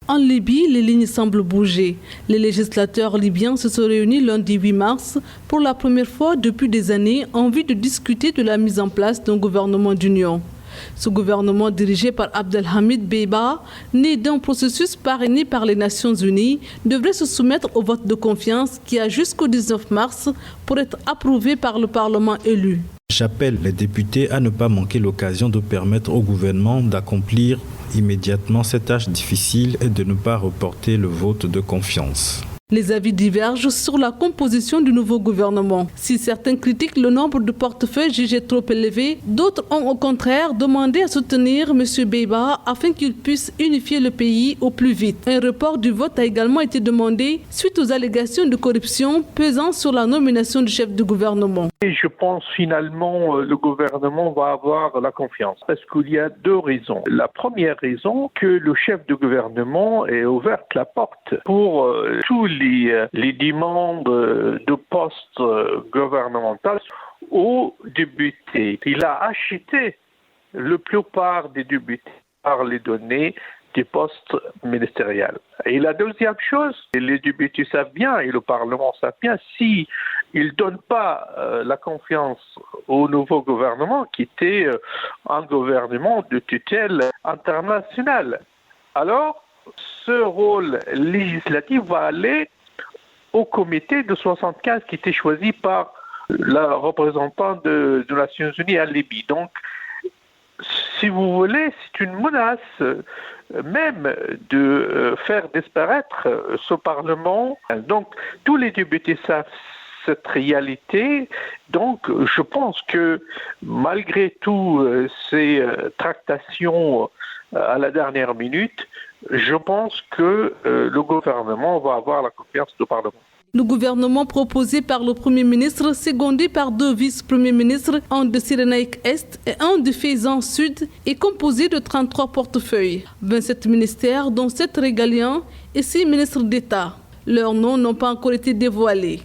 En Libye, les lignes semblent bouger. Les législateurs libyens se sont réunis lundi 8 mars pour la première fois depuis des années en vue de discuter de la mise en place d'un gouvernement d'union. Ce gouvernement dirigé par Abdelhamid Dbeibah, né d'un processus parrainé par les Nations Unies, devrait se soumettre au vote de confiance qui a jusqu'au 19 mars pour être approuvé par le Parlement élu. J'appelle les députés à ne pas manquer l'occasion de permettre au gouvernement d'accomplir immédiatement cette tâche difficile et de ne pas reporter le vote de confiance. Les avis divergent sur la composition du nouveau gouvernement. Si certains critiquent le nombre de portefeuilles jugés trop élevé, d'autres ont au contraire demandé à soutenir M. Dbeibah afin qu'il puisse unifier le pays au plus vite. Un report du vote a également été demandé suite aux allégations de corruption pesant sur la nomination du chef du gouvernement. Et je pense finalement le gouvernement va avoir la confiance parce qu'il y a deux raisons. La première raison, que le chef de gouvernement ait ouvert la porte pour tous les demandes de postes gouvernementaux aux députés. Il a acheté la plupart des députés par les données des postes ministériels. Et la deuxième chose, les députés savent bien et le Parlement savent bien, si ils ne donnent pas la confiance au nouveau gouvernement qui était un gouvernement de tutelle internationale, alors ce rôle législatif va aller au comité de 75 qui était choisi par la représentante de Nations Unies à Libye. Donc, si vous voulez, c'est une menace même de faire disparaître ce Parlement. Donc, tous les députés savent cette réalité. Donc, je pense que malgré tout ces tractations à la dernière minute, je pense que le gouvernement va avoir la confiance du Parlement. Le gouvernement proposé par le Premier ministre, secondé par deux vice-premiers ministres, un de Cyrénaïque Est et un de Fezzan Sud, est composé de 33 portefeuilles, 27 ministères, dont 7 régaliens et 6 ministres d'État. Leurs noms n'ont pas encore été dévoilés.